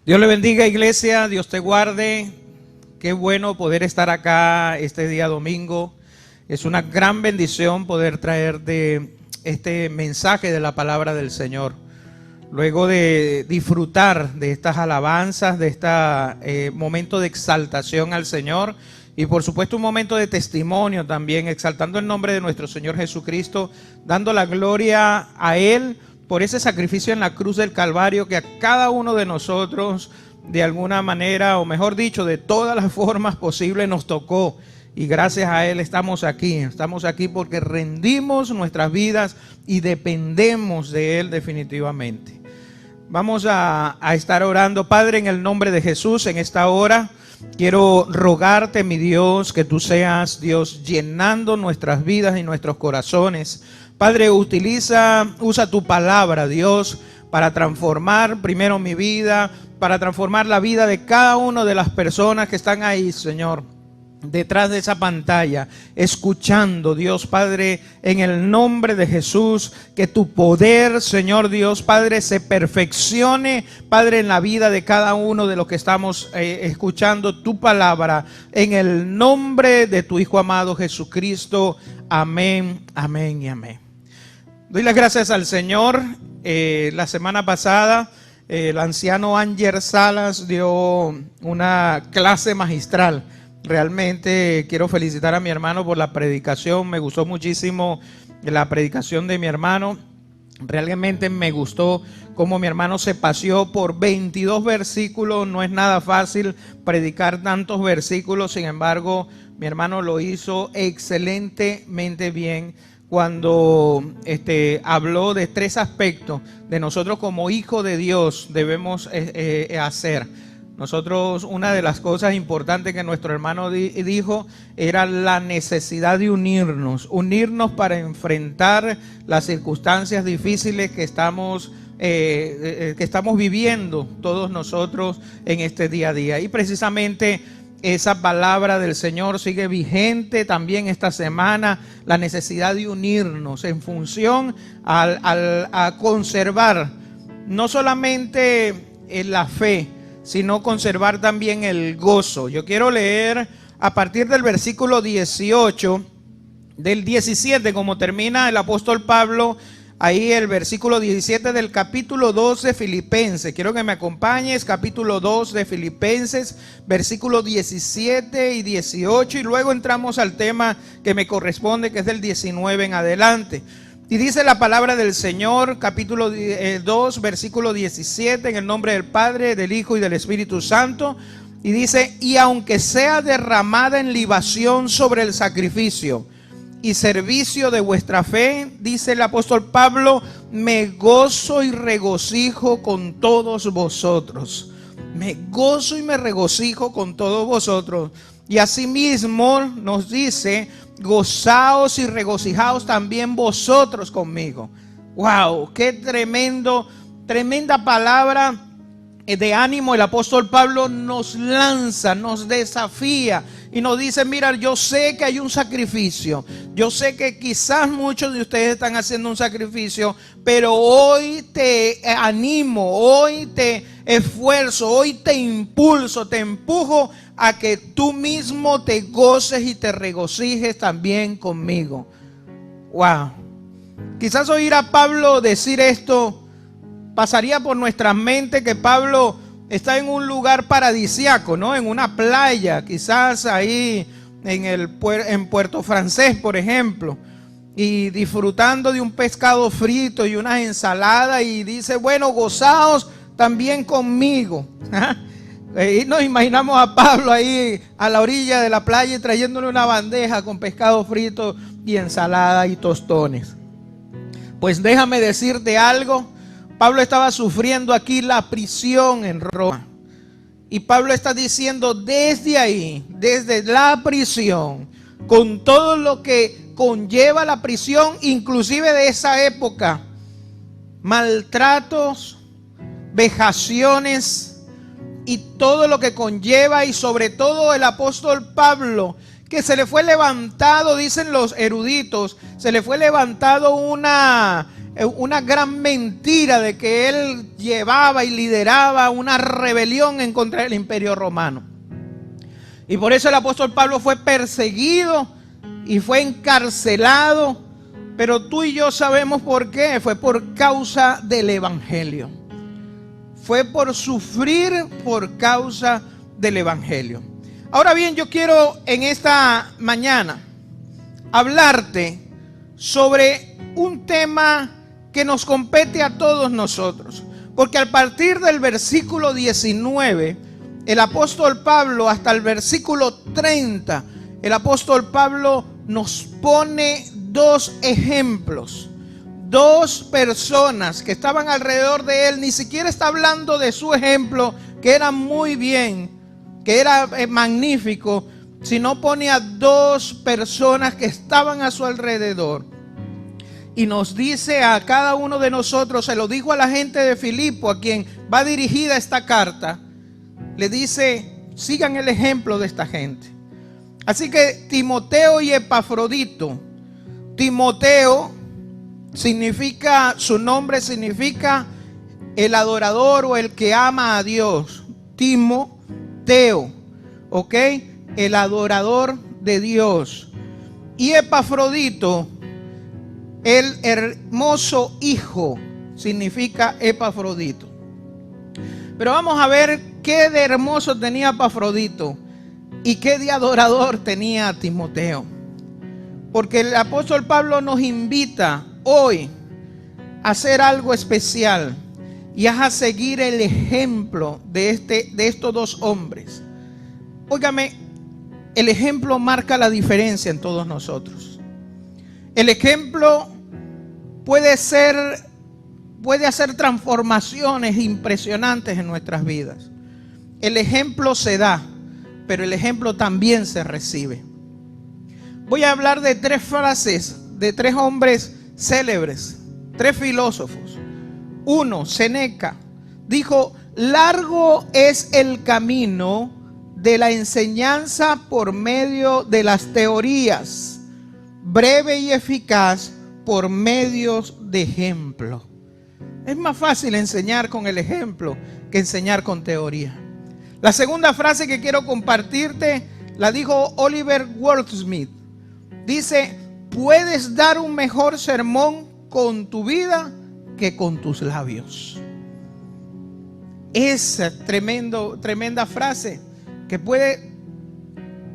Dios le bendiga, iglesia, Dios te guarde. Qué bueno poder estar acá este día domingo. Es una gran bendición poder traerte este mensaje de la palabra del Señor. Luego de disfrutar de estas alabanzas, de este momento de exaltación al Señor y por supuesto un momento de testimonio también, exaltando el nombre de nuestro Señor Jesucristo, dando la gloria a Él por ese sacrificio en la cruz del Calvario que a cada uno de nosotros de alguna manera, o mejor dicho, de todas las formas posibles nos tocó. Y gracias a Él estamos aquí porque rendimos nuestras vidas y dependemos de Él definitivamente. Vamos a estar orando. Padre, en el nombre de Jesús, en esta hora quiero rogarte, mi Dios, que tú seas, Dios, llenando nuestras vidas y nuestros corazones. Padre, usa tu palabra, Dios, para transformar primero mi vida, para transformar la vida de cada una de las personas que están ahí, Señor, detrás de esa pantalla, escuchando, Dios Padre, en el nombre de Jesús, que tu poder, Señor Dios Padre, se perfeccione, Padre, en la vida de cada uno de los que estamos escuchando tu palabra, en el nombre de tu Hijo amado Jesucristo. Amén, amén y amén. Doy las gracias al Señor. La semana pasada el anciano Ángel Salas dio una clase magistral. Realmente quiero felicitar a mi hermano por la predicación. Me gustó muchísimo la predicación de mi hermano. Realmente me gustó cómo mi hermano se paseó por 22 versículos. No es nada fácil predicar tantos versículos. Sin embargo, mi hermano lo hizo excelentemente bien cuando habló de 3 aspectos de nosotros como hijos de Dios debemos hacer. Nosotros, una de las cosas importantes que nuestro hermano dijo era la necesidad de unirnos para enfrentar las circunstancias difíciles que estamos viviendo todos nosotros en este día a día. Y precisamente esa palabra del Señor sigue vigente también esta semana, la necesidad de unirnos en función a conservar no solamente la fe, sino conservar también el gozo. Yo quiero leer a partir del versículo 18, del 17, como termina el apóstol Pablo, ahí el versículo 17 del capítulo 2 de Filipenses. Quiero que me acompañes, capítulo 2 de Filipenses, versículos 17 y 18, y luego entramos al tema que me corresponde, que es del 19 en adelante. Y dice la palabra del Señor, capítulo 2, versículo 17, en el nombre del Padre, del Hijo y del Espíritu Santo. Y dice: y aunque sea derramada en libación sobre el sacrificio y servicio de vuestra fe, dice el apóstol Pablo, me gozo y regocijo con todos vosotros. Me gozo y me regocijo con todos vosotros. Y asimismo nos dice: gozaos y regocijaos también vosotros conmigo. Wow, qué tremenda palabra de ánimo. El apóstol Pablo nos lanza, nos desafía y nos dice: mira, yo sé que hay un sacrificio, yo sé que quizás muchos de ustedes están haciendo un sacrificio, pero hoy te animo, hoy te esfuerzo, hoy te impulso, te empujo a que tú mismo te goces y te regocijes también conmigo. Wow. Quizás oír a Pablo decir esto pasaría por nuestra mente que Pablo está en un lugar paradisíaco, ¿no? En una playa, quizás ahí en Puerto Francés, por ejemplo, y disfrutando de un pescado frito y una ensalada, y dice: bueno, gozaos también conmigo. Y nos imaginamos a Pablo ahí a la orilla de la playa y trayéndole una bandeja con pescado frito y ensalada y tostones. Pues déjame decirte algo. Pablo estaba sufriendo aquí la prisión en Roma. Y Pablo está diciendo desde ahí, desde la prisión, con todo lo que conlleva la prisión, inclusive de esa época, maltratos, vejaciones y todo lo que conlleva, y sobre todo el apóstol Pablo, que se le fue levantado, dicen los eruditos, se le fue levantado una una gran mentira de que él llevaba y lideraba una rebelión en contra del Imperio Romano. Y por eso el apóstol Pablo fue perseguido y fue encarcelado. Pero tú y yo sabemos por qué. Fue por causa del evangelio. Fue por sufrir por causa del evangelio. Ahora bien, yo quiero en esta mañana hablarte sobre un tema que nos compete a todos nosotros. Porque a partir del versículo 19, el apóstol Pablo, hasta el versículo 30, el apóstol Pablo nos pone dos ejemplos. Dos personas que estaban alrededor de él. Ni siquiera está hablando de su ejemplo, que era muy bien, que era magnífico, sino pone a dos personas que estaban a su alrededor. Y nos dice a cada uno de nosotros, se lo dijo a la gente de Filipo, a quien va dirigida esta carta, le dice, sigan el ejemplo de esta gente. Así que Timoteo y Epafrodito. Timoteo significa, su nombre significa el adorador o el que ama a Dios. Timoteo, ¿ok? El adorador de Dios. Y Epafrodito, el hermoso hijo, significa Epafrodito. Pero vamos a ver qué de hermoso tenía Epafrodito y qué de adorador tenía Timoteo. Porque el apóstol Pablo nos invita hoy a hacer algo especial y a seguir el ejemplo de estos dos hombres. Óigame, el ejemplo marca la diferencia en todos nosotros. El ejemplo puede hacer transformaciones impresionantes en nuestras vidas. El ejemplo se da, pero el ejemplo también se recibe. Voy a hablar de tres frases de tres hombres célebres, tres filósofos. Uno, Séneca, dijo: largo es el camino de la enseñanza por medio de las teorías, breve y eficaz por medios de ejemplo. Es más fácil enseñar con el ejemplo que enseñar con teoría. La segunda frase que quiero compartirte la dijo Oliver Goldsmith. Dice: puedes dar un mejor sermón con tu vida que con tus labios. Esa tremenda frase que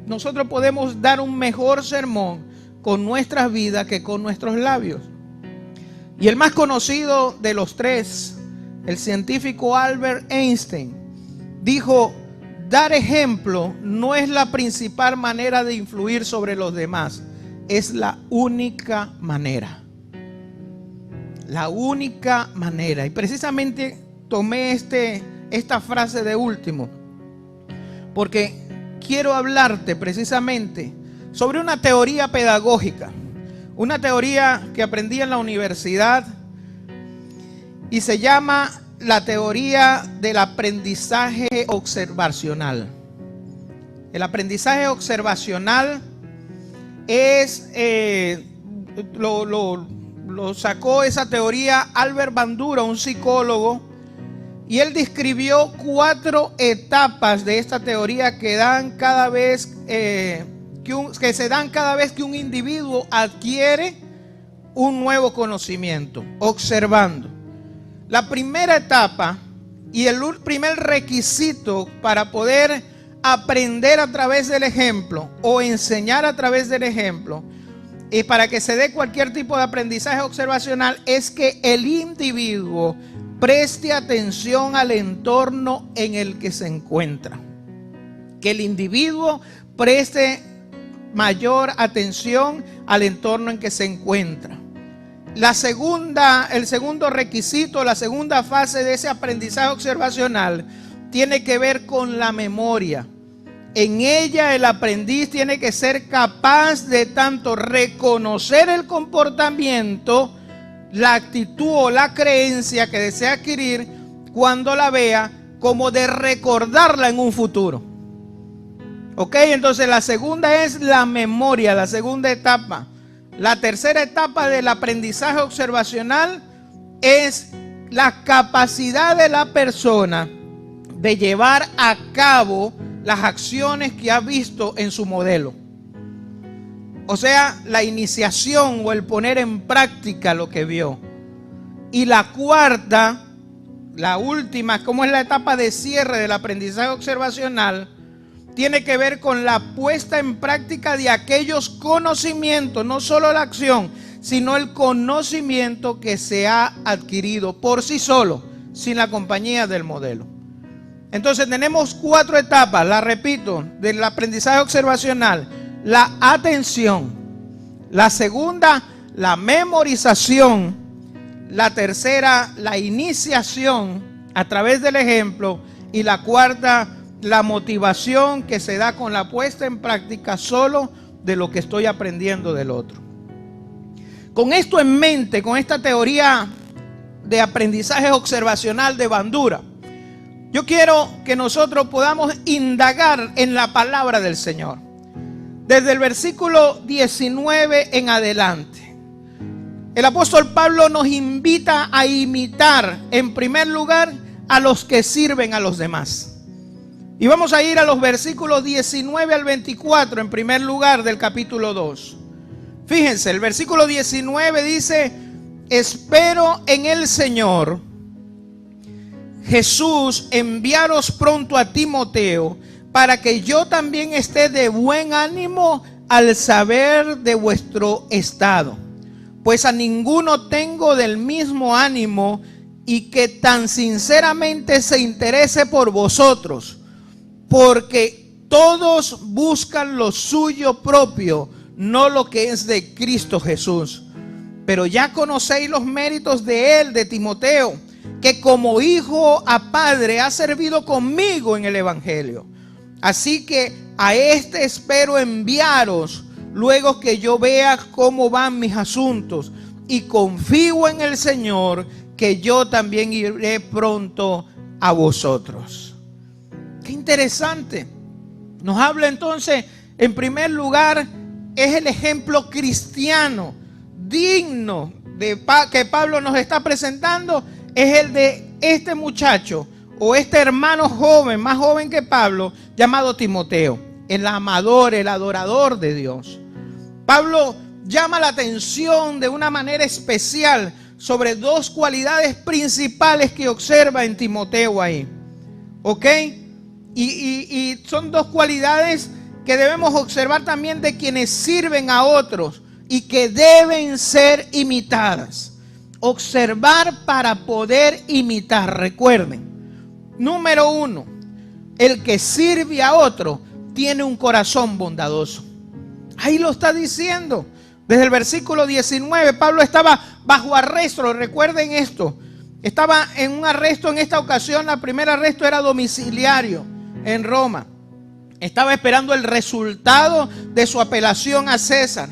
nosotros podemos dar un mejor sermón con nuestras vidas que con nuestros labios. Y el más conocido de los tres, el científico Albert Einstein, dijo: dar ejemplo no es la principal manera de influir sobre los demás, es la única manera. La única manera. Y precisamente tomé esta frase de último, porque quiero hablarte precisamente sobre una teoría pedagógica. Una teoría que aprendí en la universidad y se llama la teoría del aprendizaje observacional. El aprendizaje observacional es, lo sacó esa teoría Albert Bandura, un psicólogo, y él describió 4 etapas de esta teoría que dan cada vez que se dan cada vez que un individuo adquiere un nuevo conocimiento, observando. La primera etapa y el primer requisito para poder aprender a través del ejemplo o enseñar a través del ejemplo, y para que se dé cualquier tipo de aprendizaje observacional, es que el individuo preste atención al entorno en el que se encuentra. Que el individuo preste mayor atención al entorno en que se encuentra. El segundo requisito, la segunda fase de ese aprendizaje observacional tiene que ver con la memoria. En ella el aprendiz tiene que ser capaz de tanto reconocer el comportamiento, la actitud o la creencia que desea adquirir cuando la vea, como de recordarla en un futuro. Ok, entonces la segunda es la memoria, la segunda etapa. La tercera etapa del aprendizaje observacional es la capacidad de la persona de llevar a cabo las acciones que ha visto en su modelo. O sea, la iniciación o el poner en práctica lo que vio. Y la cuarta, la última, como es la etapa de cierre del aprendizaje observacional, tiene que ver con la puesta en práctica de aquellos conocimientos, no solo la acción, sino el conocimiento que se ha adquirido por sí solo, sin la compañía del modelo. Entonces tenemos 4 etapas, la repito, del aprendizaje observacional. La atención, la segunda, la memorización, la tercera, la iniciación a través del ejemplo, y la cuarta, la motivación que se da con la puesta en práctica solo de lo que estoy aprendiendo del otro. Con esto en mente, con esta teoría de aprendizaje observacional de Bandura, yo quiero que nosotros podamos indagar en la palabra del Señor. Desde el versículo 19 en adelante, el apóstol Pablo nos invita a imitar, en primer lugar, a los que sirven a los demás. Y vamos a ir a los versículos 19 al 24, en primer lugar del capítulo 2. Fíjense, el versículo 19 dice: espero en el Señor Jesús enviaros pronto a Timoteo, para que yo también esté de buen ánimo al saber de vuestro estado. Pues a ninguno tengo del mismo ánimo, y que tan sinceramente se interese por vosotros, porque todos buscan lo suyo propio, no lo que es de Cristo Jesús. Pero ya conocéis los méritos de él, de Timoteo, que como hijo a padre ha servido conmigo en el evangelio. Así que a este espero enviaros luego que yo vea cómo van mis asuntos, y confío en el Señor que yo también iré pronto a vosotros. Qué interesante. Nos habla entonces, en primer lugar, es el ejemplo cristiano digno de que Pablo nos está presentando, es el de este muchacho o este hermano joven, más joven que Pablo, llamado Timoteo, el amador, el adorador de Dios. Pablo llama la atención de una manera especial sobre 2 cualidades principales que observa en Timoteo ahí. ¿Ok? Y son 2 cualidades que debemos observar también de quienes sirven a otros y que deben ser imitadas. Observar para poder imitar. Recuerden, número 1, el que sirve a otro tiene un corazón bondadoso. Ahí lo está diciendo. Desde el versículo 19, Pablo estaba bajo arresto. Recuerden esto. Estaba en un arresto en esta ocasión. El primer arresto era domiciliario en Roma. Estaba esperando el resultado de su apelación a César.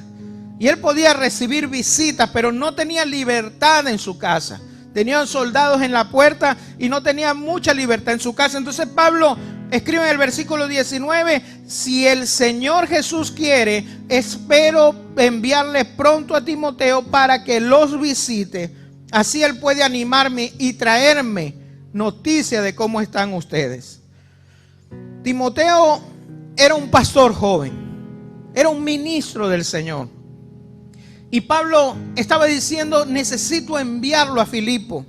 Y él podía recibir visitas, pero no tenía libertad en su casa. Tenían soldados en la puerta y no tenía mucha libertad en su casa. Entonces Pablo escribe en el versículo 19: si el Señor Jesús quiere, espero enviarle pronto a Timoteo para que los visite. Así él puede animarme y traerme noticia de cómo están ustedes. Timoteo era un pastor joven, era un ministro del Señor. Y Pablo estaba diciendo: necesito enviarlo a Filipo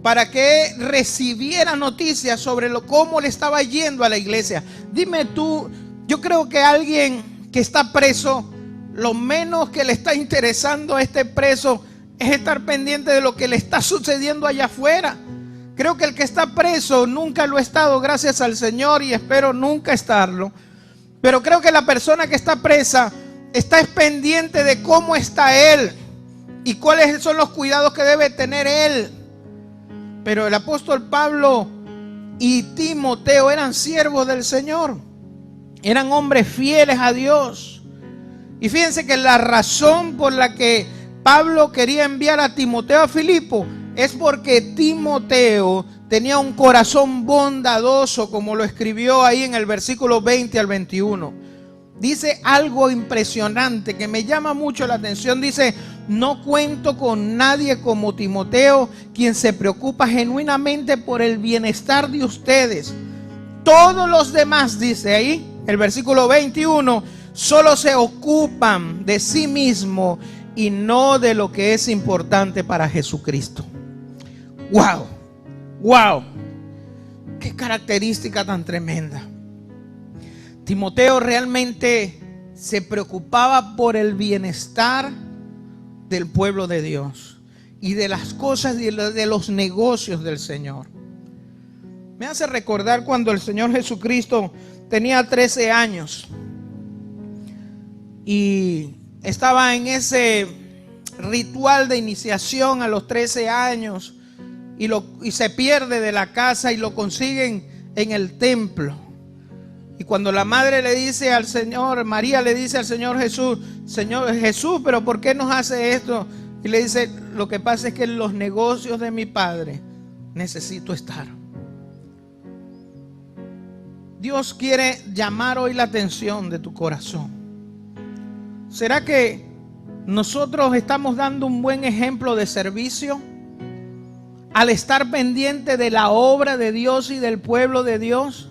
para que recibiera noticias sobre cómo le estaba yendo a la iglesia. Dime tú, yo creo que alguien que está preso, lo menos que le está interesando a este preso es estar pendiente de lo que le está sucediendo allá afuera. Creo que el que está preso nunca lo ha estado, gracias al Señor, y espero nunca estarlo. Pero creo que la persona que está presa está pendiente de cómo está él y cuáles son los cuidados que debe tener él. Pero el apóstol Pablo y Timoteo eran siervos del Señor, eran hombres fieles a Dios. Y fíjense que la razón por la que Pablo quería enviar a Timoteo a Filipo es porque Timoteo tenía un corazón bondadoso, como lo escribió ahí en el versículo 20 al 21. Dice algo impresionante que me llama mucho la atención. Dice: no cuento con nadie como Timoteo, quien se preocupa genuinamente por el bienestar de ustedes. Todos los demás, dice ahí, el versículo 21, solo se ocupan de sí mismo y no de lo que es importante para Jesucristo. ¡Wow! ¡Wow! ¡Qué característica tan tremenda! Timoteo realmente se preocupaba por el bienestar del pueblo de Dios y de las cosas de los negocios del Señor. Me hace recordar cuando el Señor Jesucristo tenía 13 años y estaba en ese ritual de iniciación a los 13 años y se pierde de la casa y lo consiguen en el templo. Y cuando la madre le dice al Señor, María le dice al Señor Jesús, Señor Jesús, pero ¿por qué nos hace esto? Y le dice, lo que pasa es que en los negocios de mi Padre necesito estar. Dios quiere llamar hoy la atención de tu corazón. ¿Será que nosotros estamos dando un buen ejemplo de servicio al estar pendiente de la obra de Dios y del pueblo de Dios?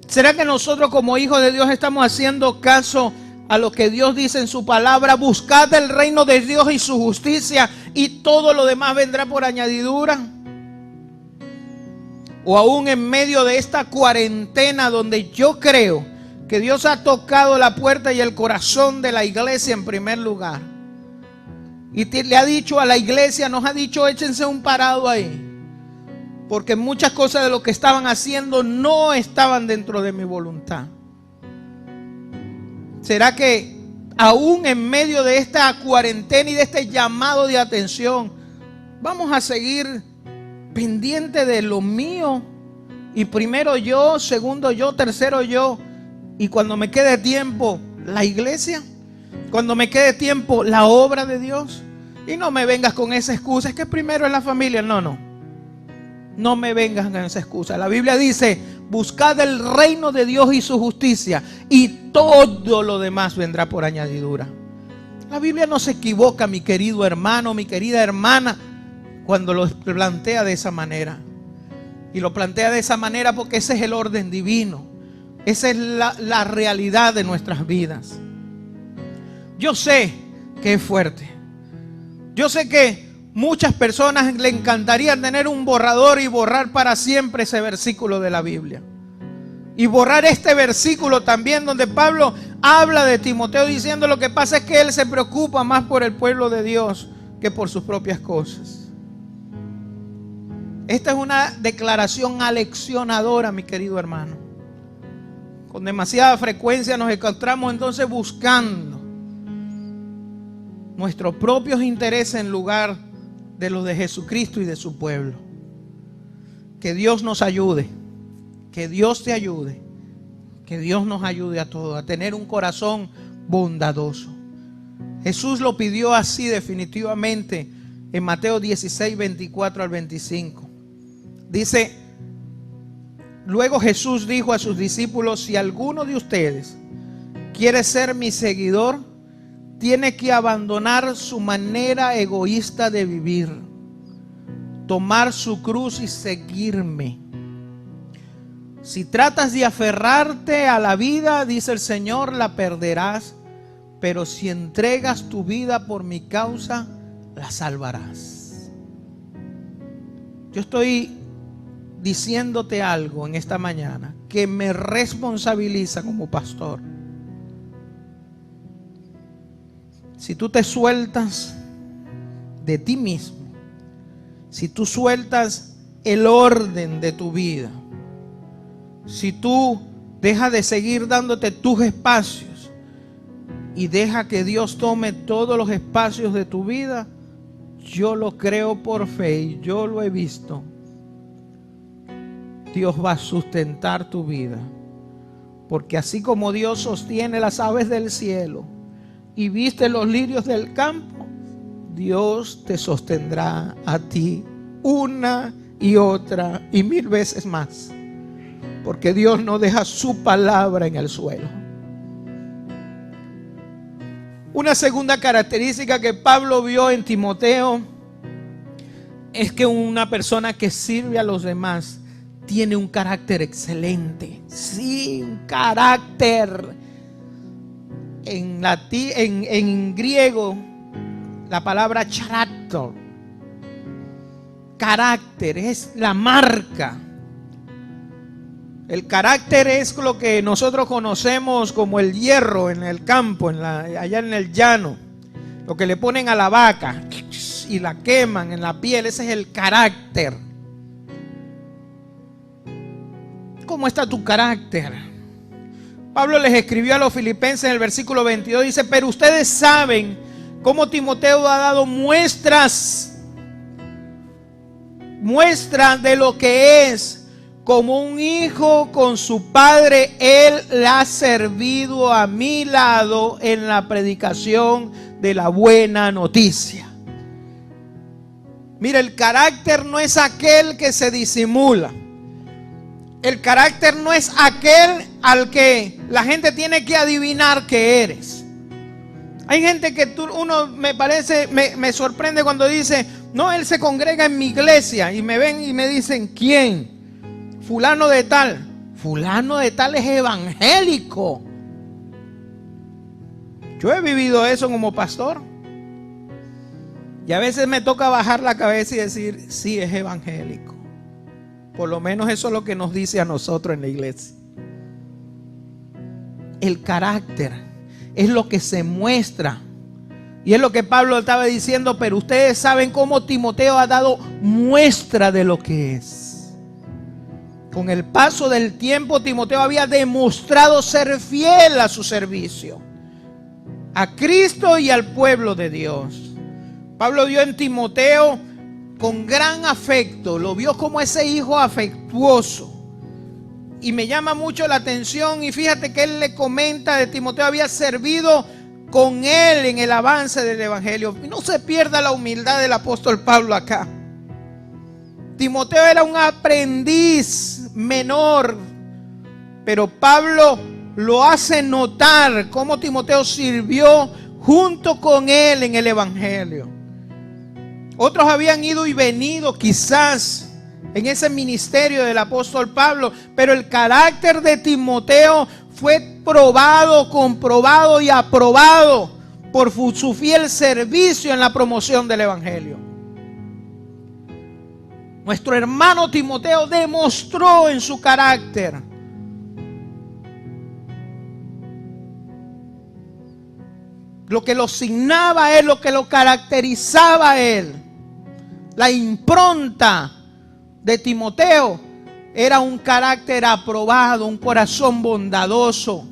¿Será que nosotros como hijos de Dios estamos haciendo caso a lo que Dios dice en su palabra? Buscad el reino de Dios y su justicia y todo lo demás vendrá por añadidura. O aún en medio de esta cuarentena donde yo creo que Dios ha tocado la puerta y el corazón de la iglesia en primer lugar. Y le ha dicho a la iglesia, nos ha dicho, échense un parado ahí. Porque muchas cosas de lo que estaban haciendo no estaban dentro de mi voluntad. ¿Será que aún en medio de esta cuarentena y de este llamado de atención, vamos a seguir pendiente de lo mío? Y primero yo, segundo yo, tercero yo. Y cuando me quede tiempo, la iglesia. Cuando me quede tiempo, la obra de Dios. Y no me vengas con esa excusa, es que primero es la familia. No me vengas con esa excusa. La Biblia dice, buscad el reino de Dios y su justicia y todo lo demás vendrá por añadidura. La Biblia no se equivoca, mi querido hermano, mi querida hermana, cuando lo plantea de esa manera. Y lo plantea de esa manera porque ese es el orden divino. Esa es la realidad de nuestras vidas. Yo sé que es fuerte. Yo sé que muchas personas le encantaría tener un borrador y borrar para siempre ese versículo de la Biblia. Y borrar este versículo también donde Pablo habla de Timoteo diciendo lo que pasa es que él se preocupa más por el pueblo de Dios que por sus propias cosas. Esta es una declaración aleccionadora, mi querido hermano. Con demasiada frecuencia nos encontramos entonces buscando nuestros propios intereses en lugar de los de Jesucristo y de su pueblo. Que Dios nos ayude, que Dios te ayude, que Dios nos ayude a todos a tener un corazón bondadoso. Jesús lo pidió así definitivamente en Mateo 16, 24 al 25. Dice, luego Jesús dijo a sus discípulos, si alguno de ustedes quiere ser mi seguidor, tiene que abandonar su manera egoísta de vivir, tomar su cruz y seguirme. Si tratas de aferrarte a la vida, dice el Señor, la perderás, pero si entregas tu vida por mi causa, la salvarás. Yo estoy diciéndote algo en esta mañana que me responsabiliza como pastor. Si tú te sueltas de ti mismo, si tú sueltas el orden de tu vida, si tú dejas de seguir dándote tus espacios y deja que Dios tome todos los espacios de tu vida, yo lo creo por fe y yo lo he visto. Dios va a sustentar tu vida, porque así como Dios sostiene las aves del cielo y viste los lirios del campo, Dios te sostendrá a ti una y otra y 1000 veces más, porque Dios no deja su palabra en el suelo. Una segunda característica que Pablo vio en Timoteo es que una persona que sirve a los demás tiene un carácter excelente. Sí, un carácter. En griego, la palabra character, carácter, es la marca. El carácter es lo que nosotros conocemos como el hierro en el campo, allá en el llano. Lo que le ponen a la vaca y la queman en la piel, ese es el carácter. ¿Cómo está tu carácter? Pablo les escribió a los filipenses en el versículo 22, dice: pero ustedes saben cómo Timoteo ha dado muestras de lo que es. Como un hijo con su padre, él le ha servido a mi lado en la predicación de la buena noticia. Mira, el carácter no es aquel que se disimula. El carácter no es aquel al que la gente tiene que adivinar que eres. Hay gente que me sorprende cuando dice: no, él se congrega en mi iglesia, y me ven y me dicen: ¿quién? Fulano de tal. Fulano de tal es evangélico. Yo he vivido eso como pastor. Y a veces me toca bajar la cabeza y decir: sí, es evangélico. Por lo menos eso es lo que nos dice a nosotros en la iglesia. El carácter es lo que se muestra. Y es lo que Pablo estaba diciendo: pero ustedes saben cómo Timoteo ha dado muestra de lo que es. Con el paso del tiempo, Timoteo había demostrado ser fiel a su servicio, a Cristo y al pueblo de Dios. Pablo vio en Timoteo con gran afecto, lo vio como ese hijo afectuoso. Y me llama mucho la atención, y fíjate que él le comenta de Timoteo: había servido con él en el avance del evangelio. Y no se pierda la humildad del apóstol Pablo acá. Timoteo era un aprendiz menor, pero Pablo lo hace notar cómo Timoteo sirvió junto con él en el evangelio. Otros habían ido y venido quizás en ese ministerio del apóstol Pablo, pero el carácter de Timoteo fue probado, comprobado y aprobado por su fiel servicio en la promoción del evangelio. Nuestro hermano Timoteo demostró en su carácter lo que lo signaba a él, lo que lo caracterizaba a él. La impronta de Timoteo era un carácter aprobado, un corazón bondadoso.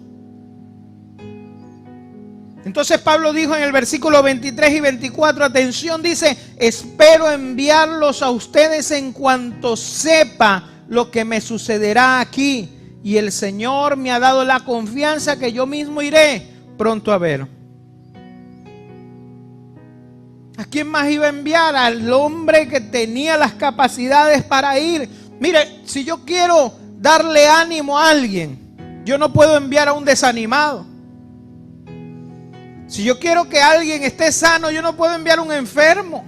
Entonces Pablo dijo en el versículo 23 y 24, atención, dice: espero enviarlos a ustedes en cuanto sepa lo que me sucederá aquí, y el Señor me ha dado la confianza que yo mismo iré pronto a ver. ¿A quién más iba a enviar? Al hombre que tenía las capacidades para ir. Mire, si yo quiero darle ánimo a alguien, yo no puedo enviar a un desanimado. Si yo quiero que alguien esté sano, yo no puedo enviar a un enfermo.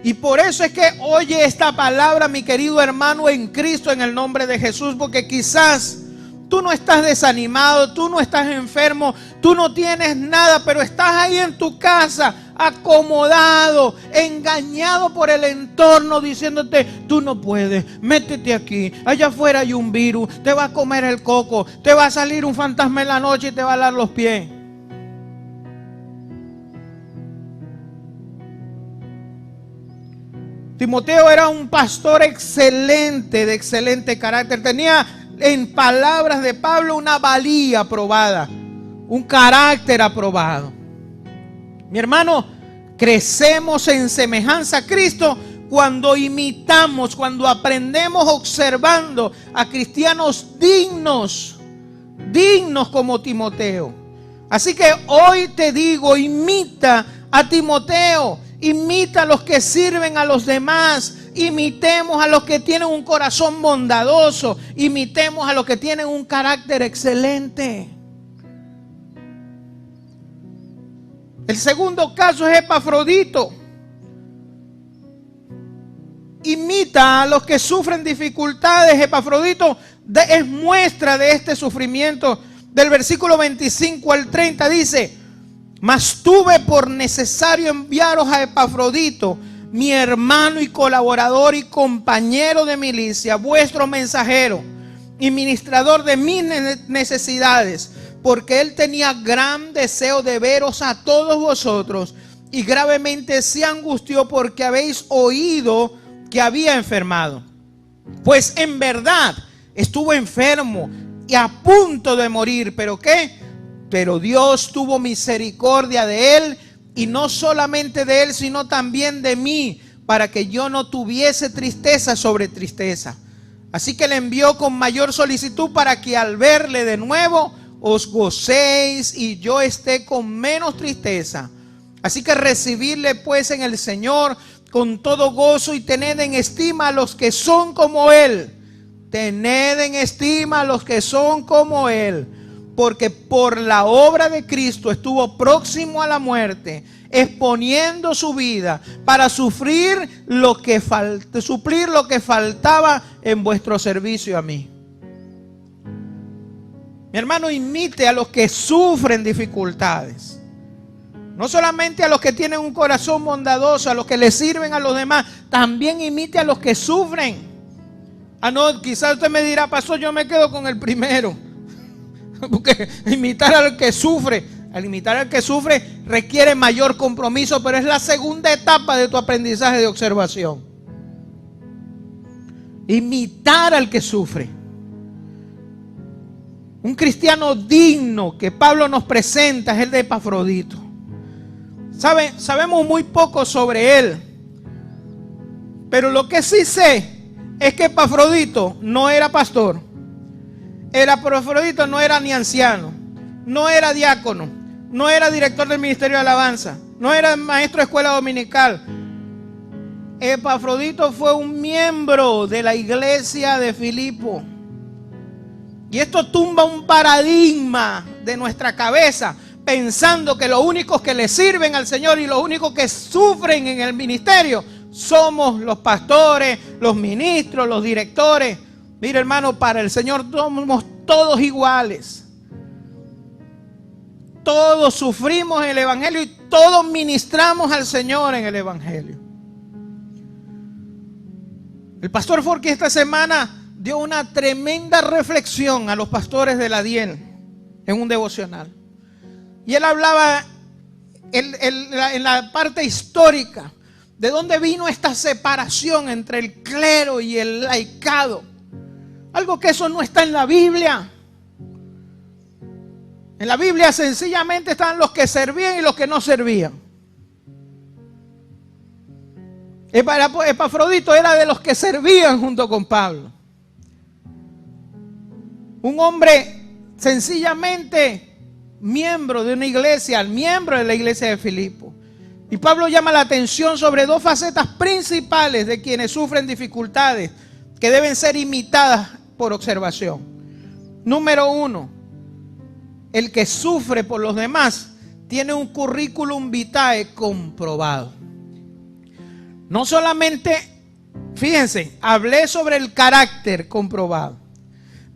Y por eso es que oye esta palabra, mi querido hermano en Cristo, en el nombre de Jesús, porque quizás tú no estás desanimado, tú no estás enfermo, tú no tienes nada, pero estás ahí en tu casa, acomodado, engañado por el entorno, diciéndote: tú no puedes, métete aquí, allá afuera hay un virus, te va a comer el coco, te va a salir un fantasma en la noche y te va a dar los pies. Timoteo era un pastor excelente, de excelente carácter. Tenía, en palabras de Pablo, una valía aprobada, un carácter aprobado. Mi hermano, crecemos en semejanza a Cristo cuando imitamos, cuando aprendemos observando a cristianos dignos como Timoteo. Así que hoy te digo: imita a Timoteo, imita a los que sirven a los demás, imitemos a los que tienen un corazón bondadoso, imitemos a los que tienen un carácter excelente. El segundo caso es Epafrodito. Imita a los que sufren dificultades. Epafrodito es muestra de este sufrimiento. Del versículo 25 al 30 dice: mas tuve por necesario enviaros a Epafrodito, mi hermano y colaborador y compañero de milicia, vuestro mensajero y ministrador de mis necesidades, porque él tenía gran deseo de veros a todos vosotros, y gravemente se angustió porque habéis oído que había enfermado. Pues en verdad estuvo enfermo y a punto de morir. ¿Pero qué? Pero Dios tuvo misericordia de él, y no solamente de él, sino también de mí, para que yo no tuviese tristeza sobre tristeza. Así que le envió con mayor solicitud, para que al verle de nuevo os gocéis y yo esté con menos tristeza. Así que recibidle pues en el Señor con todo gozo, y tened en estima a los que son como él. Tened en estima a los que son como él, porque por la obra de Cristo estuvo próximo a la muerte, exponiendo su vida para suplir lo que faltaba en vuestro servicio a mí. Mi hermano, imite a los que sufren dificultades. No solamente a los que tienen un corazón bondadoso, a los que le sirven a los demás, también imite a los que sufren. Ah, no, quizás usted me dirá: pastor, yo me quedo con el primero. Porque imitar al que sufre, requiere mayor compromiso, pero es la segunda etapa de tu aprendizaje de observación. Imitar al que sufre. Un cristiano digno que Pablo nos presenta es el de Epafrodito. Sabemos muy poco sobre él, pero lo que sí sé es que Epafrodito no era pastor. Epafrodito no era ni anciano, no era diácono, no era director del ministerio de alabanza, no era maestro de escuela dominical. Epafrodito fue un miembro de la iglesia de Filipo. Y esto tumba un paradigma de nuestra cabeza, pensando que los únicos que le sirven al Señor y los únicos que sufren en el ministerio somos los pastores, los ministros, los directores. Mira, hermano, para el Señor somos todos iguales. Todos sufrimos en el evangelio y todos ministramos al Señor en el evangelio. El pastor Forky esta semana dio una tremenda reflexión a los pastores de la DIEL en un devocional. Y él hablaba en la parte histórica de dónde vino esta separación entre el clero y el laicado. Algo que eso no está en la Biblia. En la Biblia sencillamente están los que servían y los que no servían. Epafrodito era de los que servían junto con Pablo. Un hombre sencillamente miembro de una iglesia, miembro de la iglesia de Filipo. Y Pablo llama la atención sobre dos facetas principales de quienes sufren dificultades que deben ser imitadas por observación. Número uno, el que sufre por los demás tiene un currículum vitae comprobado. No solamente, fíjense, hablé sobre el carácter comprobado,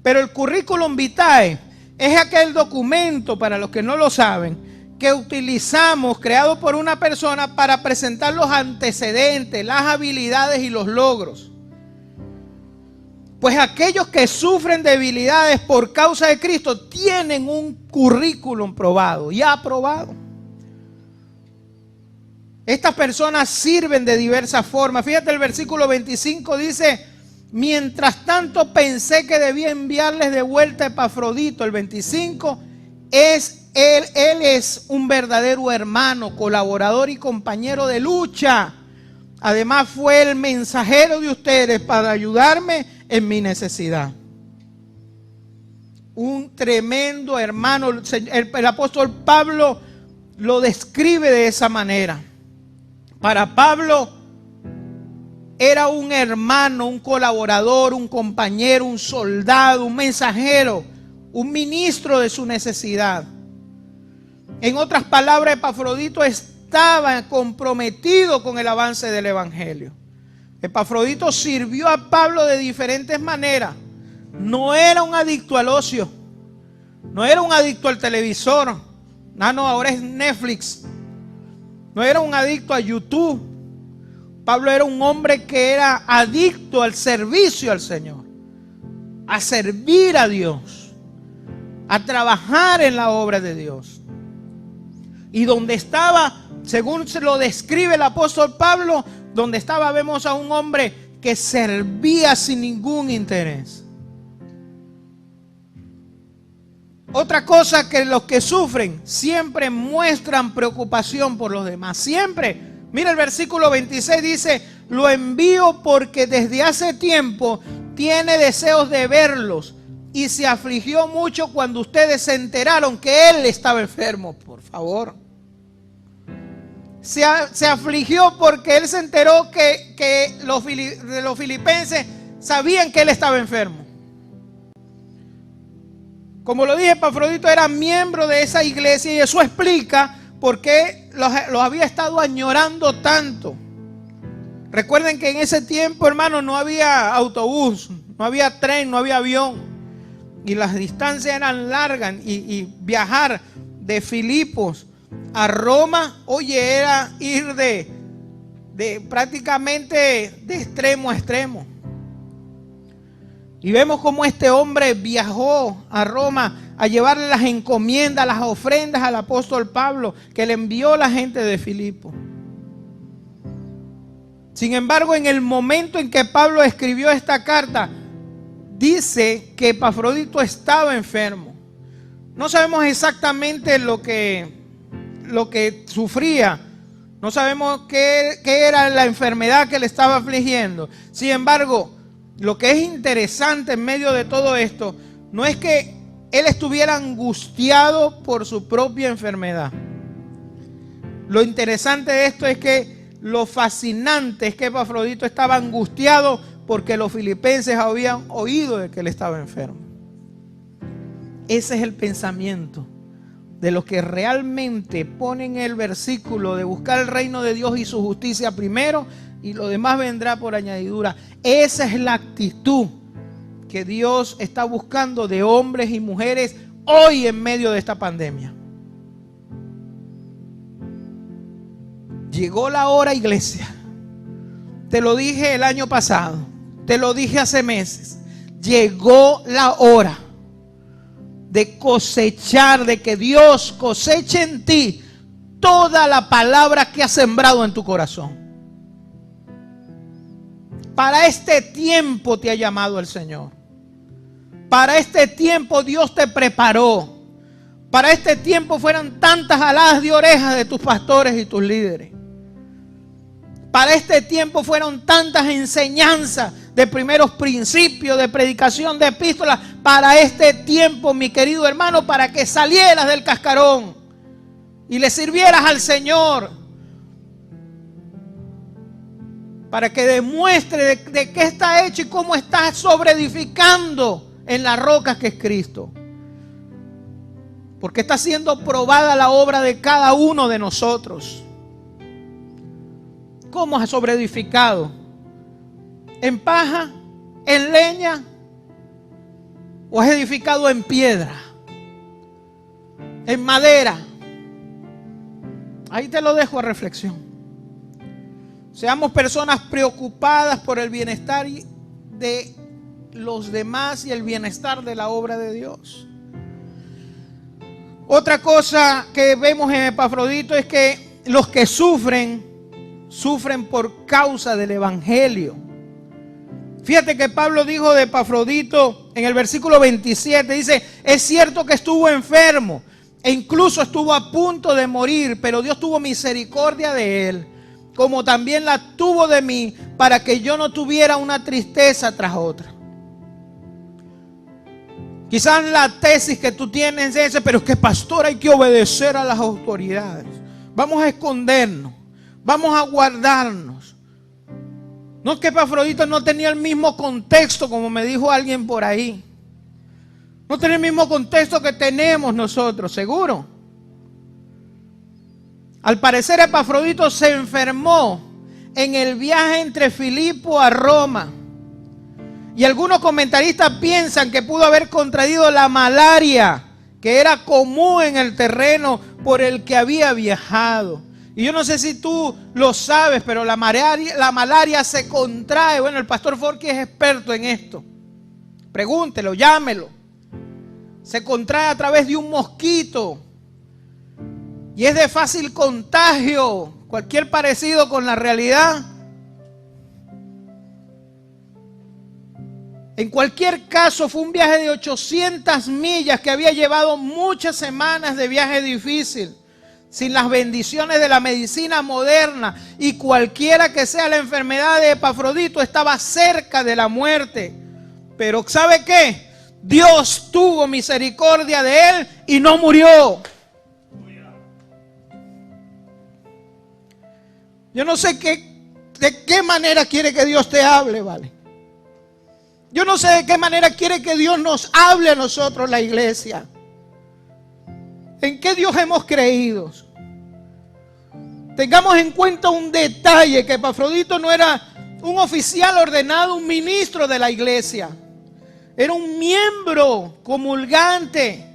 pero el currículum vitae es aquel documento, para los que no lo saben, que utilizamos, creado por una persona para presentar los antecedentes, las habilidades y los logros. Pues aquellos que sufren debilidades por causa de Cristo tienen un currículum probado y aprobado. Estas personas sirven de diversas formas. Fíjate, el versículo 25 dice: mientras tanto pensé que debía enviarles de vuelta a Epafrodito. El 25 él es un verdadero hermano, colaborador y compañero de lucha. Además fue el mensajero de ustedes para ayudarme en mi necesidad. Un tremendo hermano. El apóstol Pablo lo describe de esa manera. Para Pablo era un hermano, un colaborador, un compañero, un soldado, un mensajero, un ministro de su necesidad. En otras palabras, Epafrodito estaba comprometido con el avance del evangelio. Epafrodito sirvió a Pablo de diferentes maneras. No era un adicto al ocio, no era un adicto al televisor. No, ahora es Netflix. No era un adicto a YouTube. Pablo era un hombre que era adicto al servicio al Señor, a servir a Dios, a trabajar en la obra de Dios. Y donde estaba, según se lo describe el apóstol Pablo, donde estaba vemos a un hombre que servía sin ningún interés. Otra cosa, que los que sufren siempre muestran preocupación por los demás. Siempre. Mira el versículo 26, dice: lo envío porque desde hace tiempo tiene deseos de verlos y se afligió mucho cuando ustedes se enteraron que él estaba enfermo. Por favor. Se afligió porque él se enteró que los filipenses sabían que él estaba enfermo. Como lo dije, Epafrodito era miembro de esa iglesia y eso explica por qué los había estado añorando tanto. Recuerden que en ese tiempo, hermanos, no había autobús, no había tren, no había avión. Y las distancias eran largas y viajar de Filipos a Roma, oye, era ir de prácticamente de extremo a extremo. Y vemos cómo este hombre viajó a Roma a llevarle las encomiendas, las ofrendas al apóstol Pablo, que le envió la gente de Filipo. Sin embargo, en el momento en que Pablo escribió esta carta, dice que Epafrodito estaba enfermo. No sabemos exactamente lo que sufría. No sabemos qué era la enfermedad que le estaba afligiendo. Sin embargo, lo que es interesante en medio de todo esto no es que él estuviera angustiado por su propia enfermedad. Lo interesante de esto es que lo fascinante es que Epafrodito estaba angustiado porque los filipenses habían oído de que él estaba enfermo. Ese es el pensamiento de los que realmente ponen el versículo de buscar el reino de Dios y su justicia primero, y lo demás vendrá por añadidura. Esa es la actitud que Dios está buscando de hombres y mujeres hoy en medio de esta pandemia. Llegó la hora, iglesia. Te lo dije el año pasado, te lo dije hace meses. Llegó la hora de cosechar, de que Dios coseche en ti toda la palabra que ha sembrado en tu corazón. Para este tiempo te ha llamado el Señor. Para este tiempo Dios te preparó. Para este tiempo fueron tantas jaladas de orejas de tus pastores y tus líderes. Para este tiempo fueron tantas enseñanzas de primeros principios, de predicación de epístolas. Para este tiempo, mi querido hermano, para que salieras del cascarón y le sirvieras al Señor. Para que demuestre de qué está hecho y cómo está sobreedificando en la roca que es Cristo. Porque está siendo probada la obra de cada uno de nosotros. ¿Cómo has sobreedificado? ¿En paja? ¿En leña? ¿O has edificado en piedra? ¿En madera? Ahí te lo dejo a reflexión. Seamos personas preocupadas por el bienestar de los demás y el bienestar de la obra de Dios. Otra cosa que vemos en Epafrodito es que los que sufren por causa del evangelio. Fíjate que Pablo dijo de Epafrodito en el versículo 27, dice: es cierto que estuvo enfermo e incluso estuvo a punto de morir, pero Dios tuvo misericordia de él, como también la tuvo de mí, para que yo no tuviera una tristeza tras otra. Quizás la tesis que tú tienes es esa: pero es que, pastor, hay que obedecer a las autoridades. Vamos a escondernos, vamos a guardarnos. No es que Epafrodito no tenía el mismo contexto, como me dijo alguien por ahí. No tenía el mismo contexto que tenemos nosotros, seguro. Al parecer Epafrodito se enfermó en el viaje entre Filipo a Roma. Y algunos comentaristas piensan que pudo haber contraído la malaria, que era común en el terreno por el que había viajado. Y yo no sé si tú lo sabes, pero la malaria se contrae. Bueno, el pastor Forky es experto en esto. Pregúntelo, llámelo. Se contrae a través de un mosquito. Y es de fácil contagio. Cualquier parecido con la realidad. En cualquier caso, fue un viaje de 800 millas que había llevado muchas semanas de viaje difícil, sin las bendiciones de la medicina moderna, y cualquiera que sea la enfermedad de Epafrodito estaba cerca de la muerte. Pero ¿sabe qué? Dios tuvo misericordia de él y no murió. Yo no sé de qué manera quiere que Dios te hable, ¿vale? Yo no sé de qué manera quiere que Dios nos hable a nosotros, la iglesia. ¿En qué Dios hemos creído? Tengamos en cuenta un detalle, que Epafrodito no era un oficial ordenado, un ministro de la iglesia. Era un miembro comulgante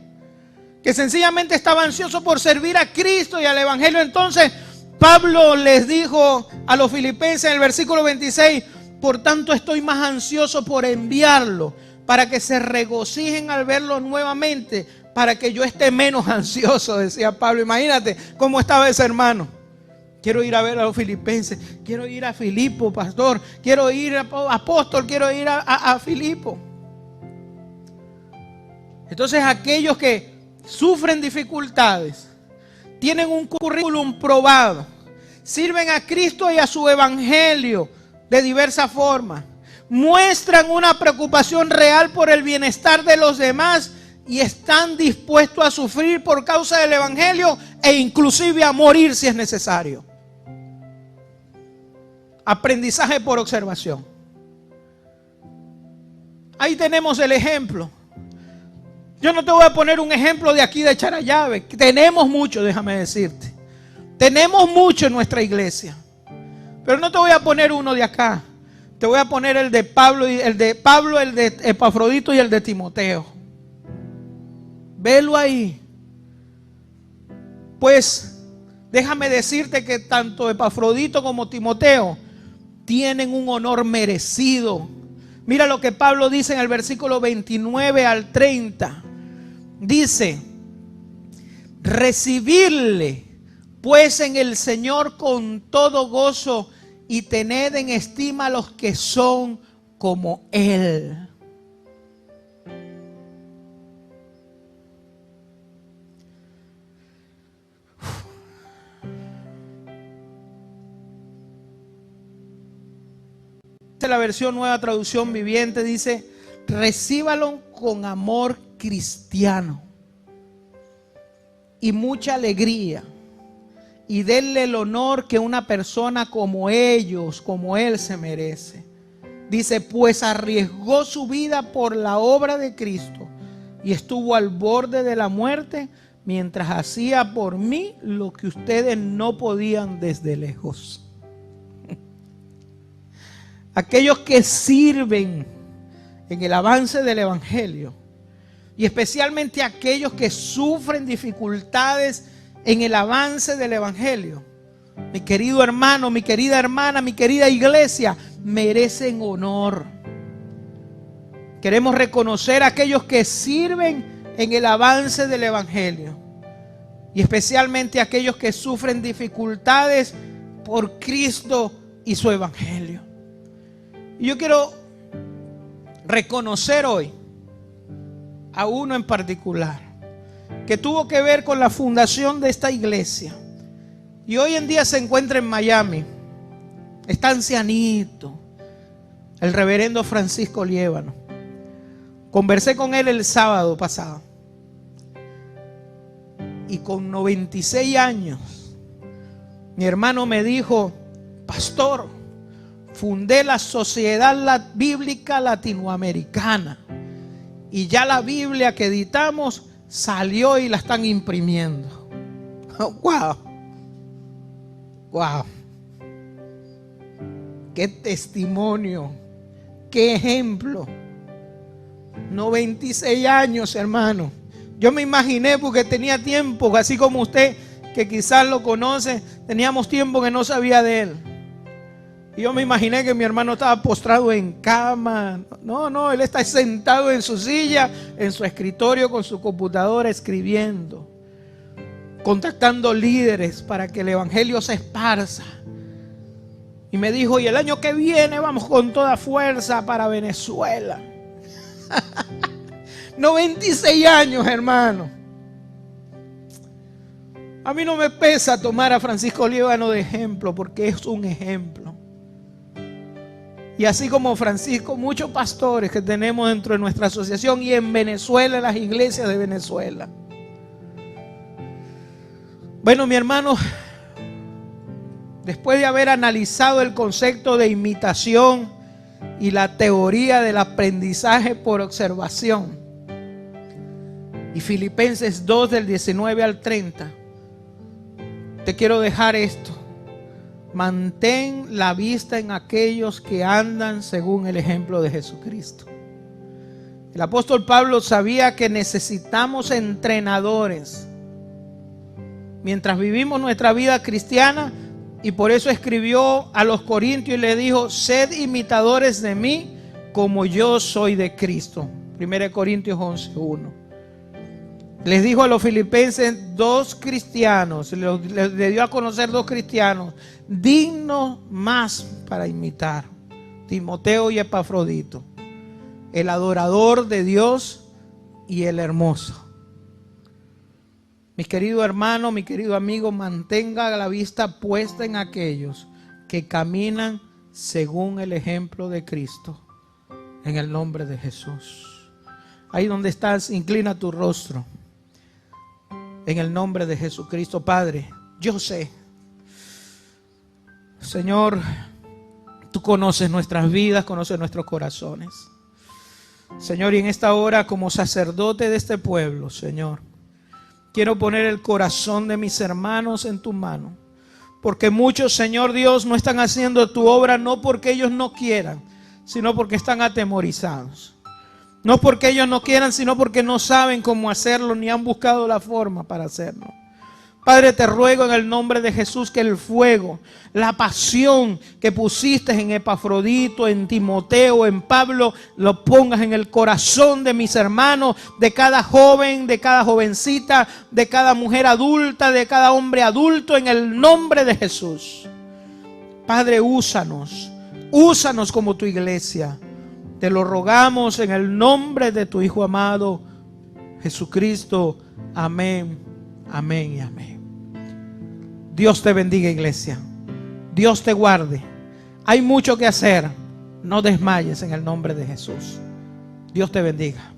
que sencillamente estaba ansioso por servir a Cristo y al evangelio. Entonces Pablo les dijo a los filipenses en el versículo 26: por tanto estoy más ansioso por enviarlo, para que se regocijen al verlo nuevamente, para que yo esté menos ansioso, decía Pablo. Imagínate cómo estaba ese hermano. Quiero ir a ver a los filipenses, quiero ir a Filipo, pastor, quiero ir a apóstol, quiero ir a Filipo. Entonces aquellos que sufren dificultades, tienen un currículum probado, sirven a Cristo y a su evangelio de diversas formas, muestran una preocupación real por el bienestar de los demás y están dispuestos a sufrir por causa del evangelio e inclusive a morir si es necesario. Aprendizaje por observación. Ahí tenemos el ejemplo. Yo no te voy a poner un ejemplo de aquí de Charallave. Tenemos mucho, déjame decirte. Tenemos mucho en nuestra iglesia. Pero no te voy a poner uno de acá. Te voy a poner el de Pablo, el de Epafrodito y el de Timoteo. Velo ahí. Pues déjame decirte que tanto Epafrodito como Timoteo tienen un honor merecido. Mira lo que Pablo dice en el versículo 29 al 30. Dice: recibirle pues en el Señor con todo gozo y tened en estima a los que son como Él. La versión Nueva Traducción Viviente dice: recíbalo con amor cristiano y mucha alegría, y denle el honor que una persona como ellos, como él, se merece. Dice: pues arriesgó su vida por la obra de Cristo y estuvo al borde de la muerte mientras hacía por mí lo que ustedes no podían desde lejos. Aquellos que sirven en el avance del evangelio, y especialmente aquellos que sufren dificultades en el avance del evangelio, mi querido hermano, mi querida hermana, mi querida iglesia, merecen honor. Queremos reconocer a aquellos que sirven en el avance del evangelio, y especialmente a aquellos que sufren dificultades por Cristo y su evangelio. Y yo quiero reconocer hoy a uno en particular que tuvo que ver con la fundación de esta iglesia, y hoy en día se encuentra en Miami. Está ancianito, el reverendo Francisco Liévano. Conversé con él el sábado pasado, y con 96 años mi hermano me dijo: pastor, fundé la Sociedad Bíblica Latinoamericana y ya la Biblia que editamos salió y la están imprimiendo. ¡Wow! Wow. Qué testimonio, qué ejemplo. 96 años, hermano. Yo me imaginé, porque tenía tiempo, así como usted, que quizás lo conoce, teníamos tiempo que no sabía de él. Y yo me imaginé que mi hermano estaba postrado en cama. No, él está sentado en su silla, en su escritorio, con su computadora, escribiendo, contactando líderes para que el evangelio se esparza. Y me dijo, y el año que viene vamos con toda fuerza para Venezuela. 96 años, hermano. A mí no me pesa tomar a Francisco Líbano de ejemplo, porque es un ejemplo. Y así como Francisco, muchos pastores que tenemos dentro de nuestra asociación y en Venezuela, en las iglesias de Venezuela. Bueno, mi hermano, después de haber analizado el concepto de imitación y la teoría del aprendizaje por observación, y Filipenses 2 del 19 al 30, te quiero dejar esto. Mantén la vista en aquellos que andan según el ejemplo de Jesucristo. El apóstol Pablo sabía que necesitamos entrenadores mientras vivimos nuestra vida cristiana, y por eso escribió a los Corintios y le dijo: sed imitadores de mí como yo soy de Cristo. 1 Corintios 11:1. Les dijo a los filipenses dos cristianos, le dio a conocer dos cristianos dignos más para imitar: Timoteo y Epafrodito, el adorador de Dios y el hermoso. Mi querido hermano, mi querido amigo, mantenga la vista puesta en aquellos que caminan según el ejemplo de Cristo, en el nombre de Jesús. Ahí donde estás, inclina tu rostro. En el nombre de Jesucristo. Padre, yo sé, Señor, tú conoces nuestras vidas, conoces nuestros corazones. Señor, y en esta hora, como sacerdote de este pueblo, Señor, quiero poner el corazón de mis hermanos en tu mano. Porque muchos, Señor Dios, no están haciendo tu obra no porque ellos no quieran, sino porque están atemorizados. No porque ellos no quieran, sino porque no saben cómo hacerlo, ni han buscado la forma para hacerlo. Padre, te ruego en el nombre de Jesús que el fuego, la pasión que pusiste en Epafrodito, en Timoteo, en Pablo, lo pongas en el corazón de mis hermanos, de cada joven, de cada jovencita, de cada mujer adulta, de cada hombre adulto, en el nombre de Jesús. Padre, úsanos como tu iglesia. Te lo rogamos en el nombre de tu Hijo amado, Jesucristo. Amén, amén y amén. Dios te bendiga, iglesia. Dios te guarde. Hay mucho que hacer. No desmayes en el nombre de Jesús. Dios te bendiga.